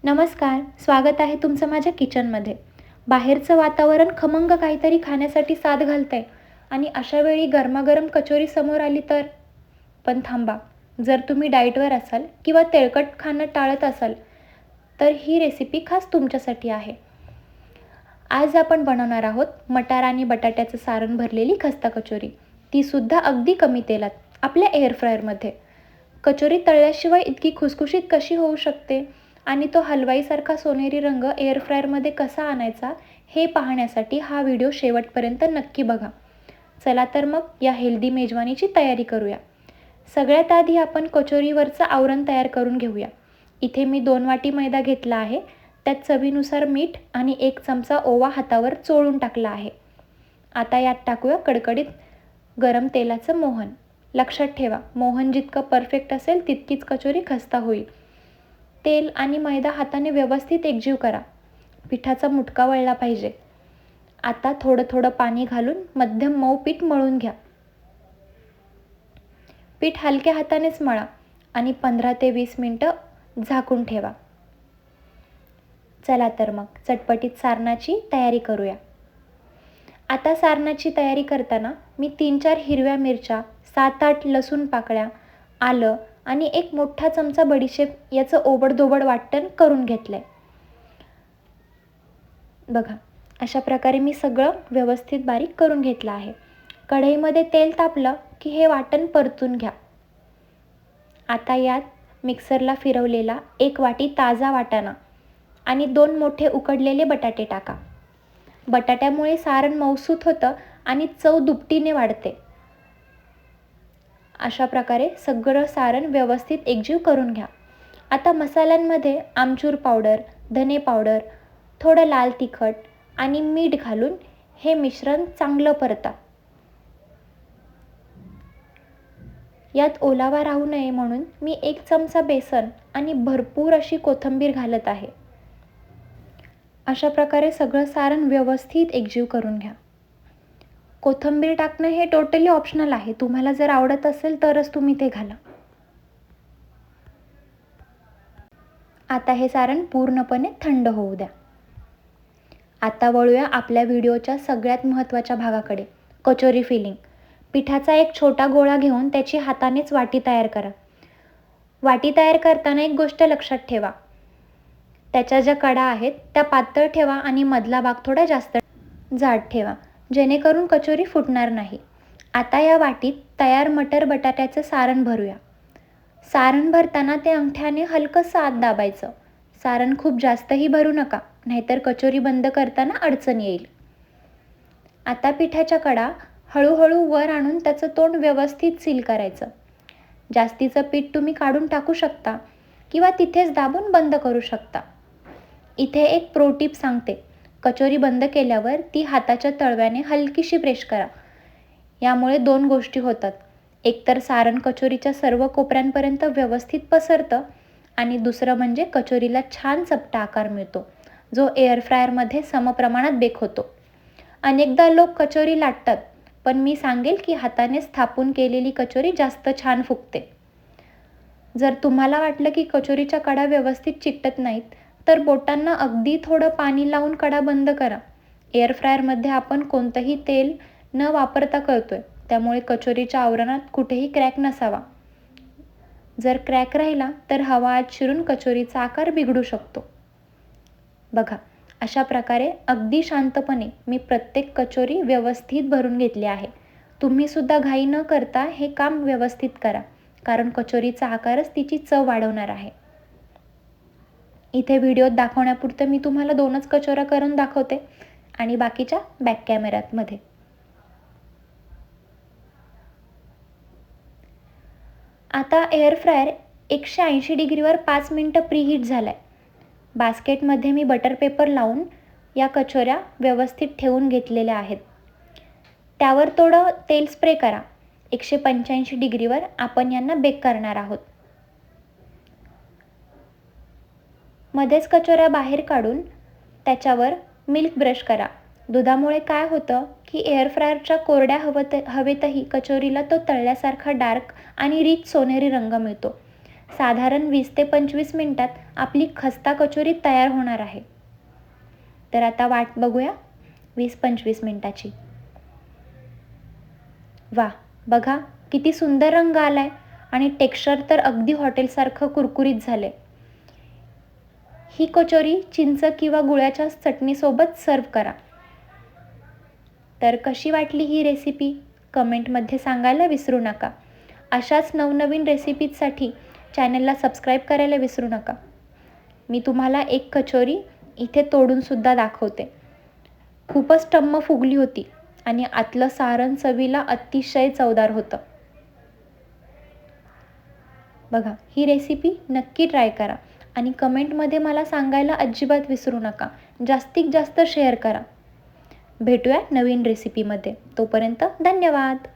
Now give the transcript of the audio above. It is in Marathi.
नमस्कार, स्वागत आहे तुमचं माझ्या किचनमध्ये. बाहेरचं वातावरण खमंग काहीतरी खाण्यासाठी साद घालतंय आणि अशा वेळी गरमागरम कचोरी समोर आली तर? पण थांबा, जर तुम्ही डाएटवर असाल किंवा तेलकट खाणं टाळत असाल, तर ही रेसिपी खास तुमच्यासाठी आहे. आज आपण बनवणार आहोत मटार आणि बटाट्याचं सारण भरलेली खस्ता कचोरी. ती सुद्धा अगदी कमी तेलात, आपल्या एअर फ्रायरमध्ये. कचोरी तळल्याशिवाय इतकी खुसखुशीत कशी होऊ शकते आणि तो हलवाईसारखा सोनेरी रंग एअर फ्रायरमध्ये कसा आणायचा हे पाहण्यासाठी हा व्हिडिओ शेवटपर्यंत नक्की बघा. चला तर मग या हेल्दी मेजवानीची तयारी करूया. सगळ्यात आधी आपण कचोरीवरचं आवरण तयार करून घेऊया. इथे मी 2 वाटी मैदा घेतला आहे. त्यात चवीनुसार मीठ आणि 1 चमचा ओवा हातावर चोळून टाकला आहे. आता यात टाकूया कडकडीत गरम तेलाचं मोहन. लक्षात ठेवा, मोहन जितकं परफेक्ट असेल तितकीच कचोरी खस्ता होईल. तेल आणि मैदा हाताने व्यवस्थित एकजीव करा. पिठाचा मुटका वळला पाहिजे. आता थोडं थोडं पाणी घालून मध्यम मऊ पीठ मळून घ्या. पीठ हलक्या हातानेच मळा आणि 15 ते 20 मिनिटं झाकून ठेवा. चला तर मग चटपटीत सारणाची तयारी करूया. आता सारणाची तयारी करताना मी 3-4 हिरव्या मिरच्या, 7-8 लसूण पाकळ्या, आलं आणि 1 मोठा चमचा बडीशेप याचं ओबडधोबड वाटण करून घेतलंय. बघा, अशा प्रकारे मी सगळं व्यवस्थित बारीक करून घेतलं आहे. कढईमध्ये तेल तापलं की हे वाटण परतून घ्या. आता यात मिक्सरला फिरवलेला 1 वाटी ताजा वाटाणा आणि 2 मोठे उकडलेले बटाटे टाका. बटाट्यामुळे सारण मऊसूत होतं आणि चव दुपटीने वाढते. अशा प्रकारे सगळं सारण व्यवस्थित एकजीव करून घ्या. आता मसाल्यांमध्ये आमचूर पावडर, धने पावडर, थोडं लाल तिखट आणि मीठ घालून हे मिश्रण चांगलं परता. यात ओलावा राहू नये म्हणून मी 1 चमचा बेसन आणि भरपूर अशी कोथिंबीर घालत आहे. अशा प्रकारे सगळं सारण व्यवस्थित एकजीव करून घ्या. कोथिंबीर टाकणं हे टोटली ऑप्शनल आहे. तुम्हाला जर आवडत असेल तरच तुम्ही ते घाला. आता हे सारण पूर्णपणे थंड होऊ द्या. आता वळूया आपल्या व्हिडिओच्या सगळ्यात महत्त्वाच्या भागाकडे, कचोरी फिलिंग. पिठाचा एक छोटा गोळा घेऊन त्याची हातानेच वाटी तयार करा. वाटी तयार करताना एक गोष्ट लक्षात ठेवा. त्याच्या ज्या कडा आहेत त्या पातळ ठेवा आणि मधला भाग थोडा जास्त जाड ठेवा, जेणेकरून कचोरी फुटणार नाही. आता या वाटीत तयार मटर बटाट्याचं सारण भरूया. सारण भरताना ते अंगठ्याने हलकंसं आत दाबायचं. सारण खूप जास्तही भरू नका, नाहीतर कचोरी बंद करताना अडचण येईल. आता पिठाच्या कडा हळूहळू वर आणून त्याचं तोंड व्यवस्थित सील करायचं. जास्तीचं पीठ तुम्ही काढून टाकू शकता किंवा तिथेच दाबून बंद करू शकता. इथे एक प्रो टिप सांगते. कचोरी बंद केल्यावर ती हाताच्या तळव्याने हलकीशी प्रेस करा. यामुळे 2 गोष्टी होतात. एकतर सारण कचोरीच्या सर्व कोपऱ्यांपर्यंत व्यवस्थित पसरतं आणि दुसरं म्हणजे कचोरीला छान चपटा आकार मिळतो, जो एअर फ्रायरमध्ये समप्रमाणात बेक होतो. अनेकदा लोक कचोरी लाटतात, पण मी सांगेल की हाताने स्थापून केलेली कचोरी जास्त छान फुगते. जर तुम्हाला वाटलं की कचोरीच्या कडा व्यवस्थित चिकटत नाहीत, तर बोटांना अगदी थोडं पाणी लावून कडा बंद करा. एअर फ्रायरमध्ये आपण कोणतंही तेल न वापरता करतोय, त्यामुळे कचोरीच्या आवरणात कुठेही क्रॅक नसावा. जर क्रॅक राहिला तर हवा आत शिरून कचोरीचा आकार बिघडू शकतो. बघा, अशा प्रकारे अगदी शांतपणे मी प्रत्येक कचोरी व्यवस्थित भरून घेतली आहे. तुम्ही सुद्धा घाई न करता हे काम व्यवस्थित करा, कारण कचोरीचा आकारच तिची चव वाढवणार आहे. इथे व्हिडिओत दाखवण्यापुरतं मी तुम्हाला 2च कचोऱ्या करून दाखवते आणि बाकीच्या बॅक कॅमेऱ्यामध्ये. आता एअर फ्रायर 180 डिग्रीवर 5 मिनिटं प्रीहीट झालाय. बास्केटमध्ये मी बटर पेपर लावून या कचोऱ्या व्यवस्थित ठेवून घेतलेल्या आहेत. त्यावर थोडं तेल स्प्रे करा. 185 डिग्रीवर आपण यांना बेक करणार आहोत. मध्येच कचोऱ्या बाहेर काढून त्याच्यावर मिल्क ब्रश करा. दुधामुळे काय होतं की एअर फ्रायरच्या कोरड्या हवेतही कचोरीला तो तळल्यासारखा डार्क आणि रिच सोनेरी रंग मिळतो. साधारण 20 ते 25 मिनिटात आपली खस्ता कचोरी तयार होणार आहे. तर आता वाट बघूया 20-25 मिनिटाची. वा, बघा किती सुंदर रंग आलाय आणि टेक्स्चर तर अगदी हॉटेलसारखं कुरकुरीत झालंय. ही कचोरी चिंच किंवा गुळाच्या चटणीसोबत सर्व करा. तर कशी वाटली ही रेसिपी कमेंटमध्ये सांगायला विसरू नका. अशाच नवनवीन रेसिपीजसाठी चॅनलला सबस्क्राईब करायला विसरू नका. मी तुम्हाला एक कचोरी इथे तोडूनसुद्धा दाखवते. खूपच टम्म फुगली होती आणि आतलं सारण चवीला अतिशय चवदार होतं. बघा, ही रेसिपी नक्की ट्राय करा आणि कमेंटमध्ये मला सांगायला अजिबात विसरू नका. जास्तीत जास्त शेअर करा. भेटूया नवीन रेसिपीमध्ये. तोपर्यंत धन्यवाद.